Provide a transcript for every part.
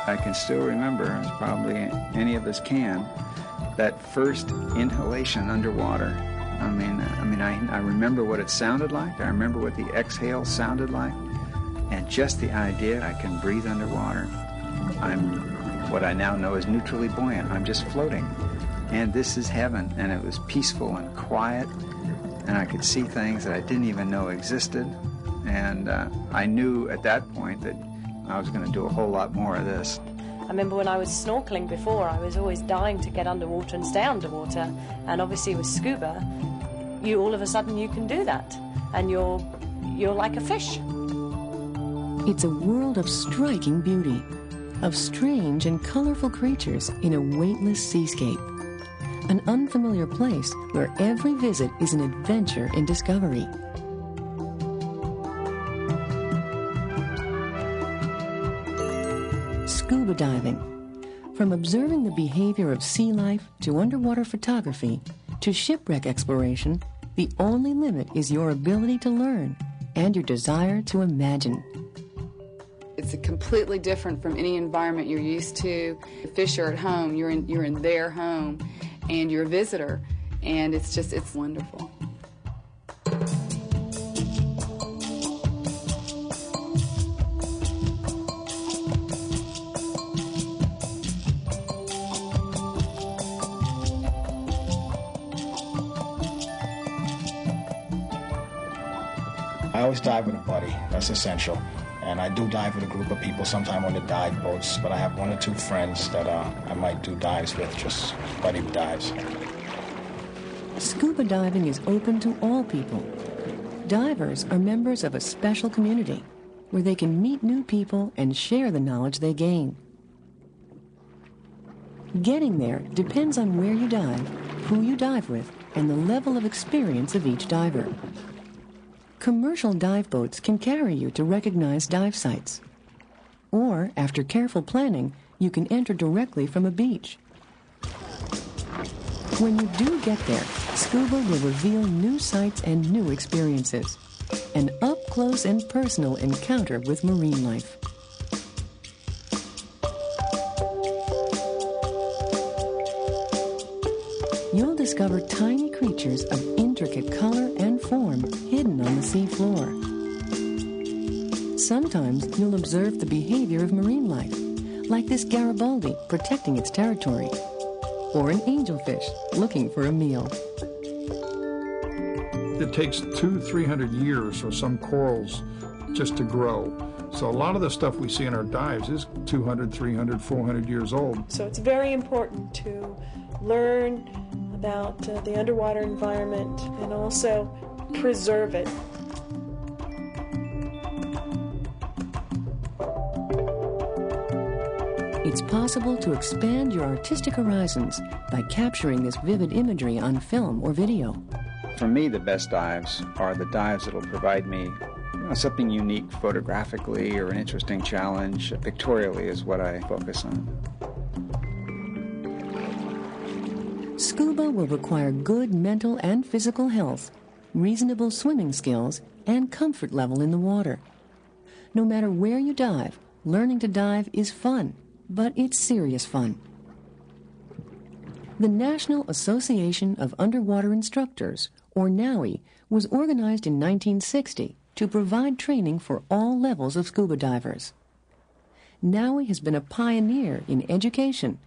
I can still remember, as probably any of us can, that first inhalation underwater. I remember what it sounded like. I remember what the exhale sounded like. And just the idea I can breathe underwater. I'm what I now know as neutrally buoyant. I'm just floating. And this is heaven. And it was peaceful and quiet. And I could see things that I didn't even know existed. And I knew at that point that I was going to do a whole lot more of this. I remember when I was snorkeling before, I was always dying to get underwater and stay underwater. And obviously with scuba, all of a sudden you can do that. And you're like a fish. It's a world of striking beauty, of strange and colorful creatures in a weightless seascape. An unfamiliar place where every visit is an adventure in discovery. Scuba diving. From observing the behavior of sea life to underwater photography to shipwreck exploration, the only limit is your ability to learn and your desire to imagine. It's completely different from any environment you're used to. The fish are at home, you're in their home, and you're a visitor, and it's wonderful. I always dive with a buddy. That's essential. And I do dive with a group of people, sometimes on the dive boats, but I have one or two friends that I might do dives with, just buddy dives. Scuba diving is open to all people. Divers are members of a special community where they can meet new people and share the knowledge they gain. Getting there depends on where you dive, who you dive with, and the level of experience of each diver. Commercial dive boats can carry you to recognized dive sites. Or, after careful planning, you can enter directly from a beach. When you do get there, scuba will reveal new sights and new experiences. An up-close and personal encounter with marine life. You'll discover tiny creatures of intricate color and form hidden on the sea floor. Sometimes you'll observe the behavior of marine life, like this Garibaldi protecting its territory, or an angelfish looking for a meal. It takes 200-300 years for some corals just to grow. So a lot of the stuff we see in our dives is 200, 300, 400 years old. So it's very important to learn about the underwater environment and also preserve it. It's possible to expand your artistic horizons by capturing this vivid imagery on film or video. For me, the best dives are the dives that will provide me something unique photographically or an interesting challenge. Pictorially is what I focus on. Scuba will require good mental and physical health, reasonable swimming skills, and comfort level in the water. No matter where you dive, learning to dive is fun, but it's serious fun. The National Association of Underwater Instructors, or NAUI, was organized in 1960 to provide training for all levels of scuba divers. NAUI has been a pioneer in education,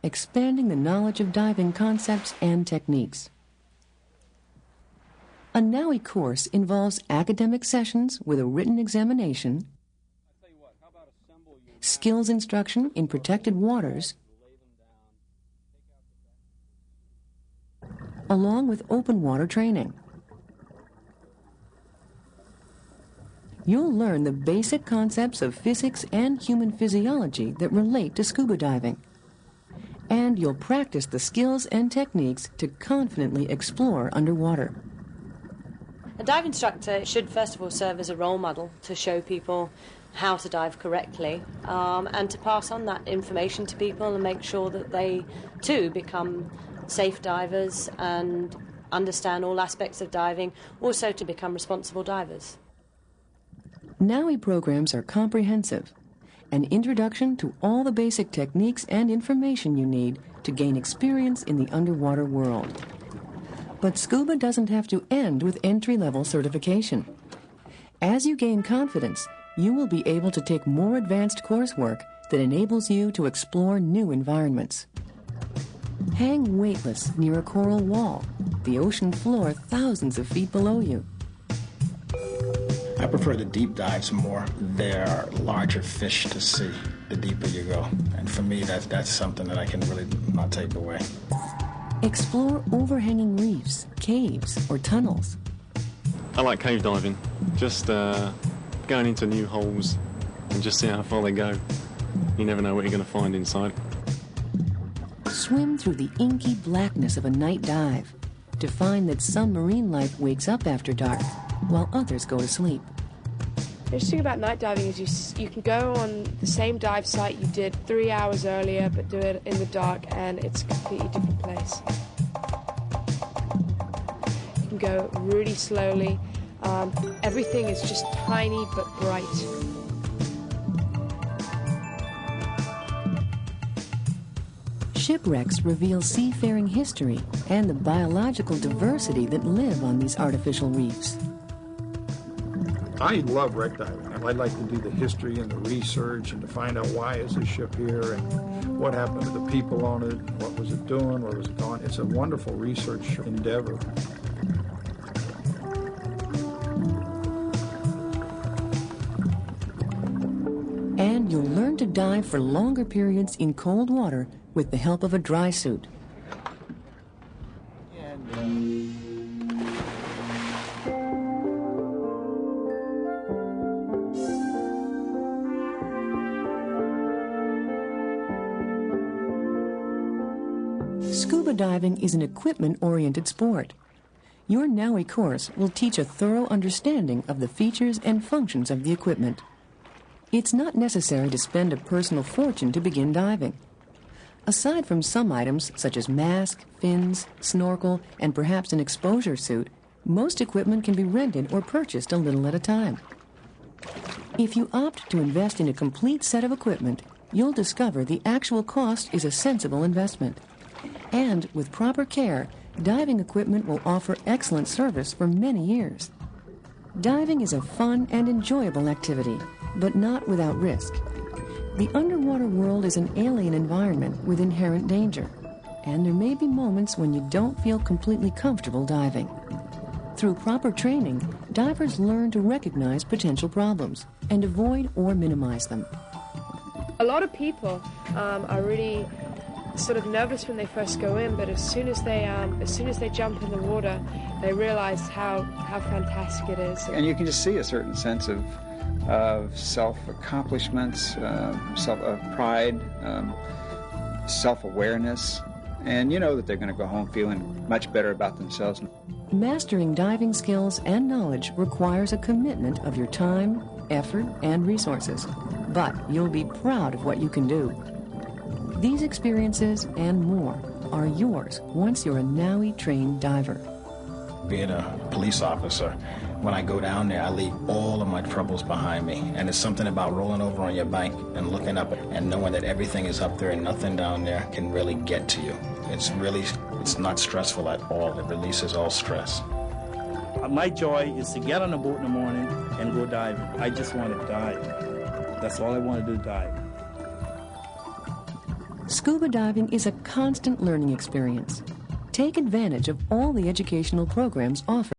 expanding the knowledge of diving concepts and techniques. A NAUI course involves academic sessions with a written examination, skills instruction in protected waters, along with open water training. You'll learn the basic concepts of physics and human physiology that relate to scuba diving. And you'll practice the skills and techniques to confidently explore underwater. A dive instructor should first of all serve as a role model to show people how to dive correctly, and to pass on that information to people and make sure that they too become safe divers and understand all aspects of diving, also to become responsible divers. NAUI programs are comprehensive, an introduction to all the basic techniques and information you need to gain experience in the underwater world. But scuba doesn't have to end with entry-level certification. As you gain confidence, you will be able to take more advanced coursework that enables you to explore new environments. Hang weightless near a coral wall, the ocean floor thousands of feet below you. I prefer the deep dives more. There are larger fish to see the deeper you go. And for me, that's something that I can really not take away. Explore overhanging reefs, caves, or tunnels. I like cave diving. Just going into new holes and just seeing how far they go. You never know what you're going to find inside. Swim through the inky blackness of a night dive to find that some marine life wakes up after dark while others go to sleep. The interesting thing about night diving is you can go on the same dive site you did 3 hours earlier, but do it in the dark, and it's a completely different place. You can go really slowly. Everything is just tiny but bright. Shipwrecks reveal seafaring history and the biological diversity that live on these artificial reefs. I love wreck diving. I'd like to do the history and the research and to find out why is this ship here and what happened to the people on it, what was it doing, where was it going. It's a wonderful research endeavor. And you'll learn to dive for longer periods in cold water with the help of a dry suit. Scuba diving is an equipment-oriented sport. Your NAUI course will teach a thorough understanding of the features and functions of the equipment. It's not necessary to spend a personal fortune to begin diving. Aside from some items such as mask, fins, snorkel, and perhaps an exposure suit, most equipment can be rented or purchased a little at a time. If you opt to invest in a complete set of equipment, you'll discover the actual cost is a sensible investment. And with proper care, diving equipment will offer excellent service for many years. Diving is a fun and enjoyable activity, but not without risk. The underwater world is an alien environment with inherent danger, and there may be moments when you don't feel completely comfortable diving. Through proper training, divers learn to recognize potential problems and avoid or minimize them. A lot of people are really sort of nervous when they first go in, but as soon as they jump in the water, they realize how fantastic it is. And you can just see a certain sense of self-accomplishments, pride, self-awareness, and you know that they're going to go home feeling much better about themselves. Mastering diving skills and knowledge requires a commitment of your time, effort, and resources, but you'll be proud of what you can do. These experiences and more are yours once you're a NAUI-trained diver. Being a police officer, when I go down there, I leave all of my troubles behind me. And it's something about rolling over on your bank and looking up and knowing that everything is up there and nothing down there can really get to you. It's not stressful at all. It releases all stress. My joy is to get on a boat in the morning and go diving. I just want to dive. That's all I want to do, dive. Scuba diving is a constant learning experience. Take advantage of all the educational programs offered.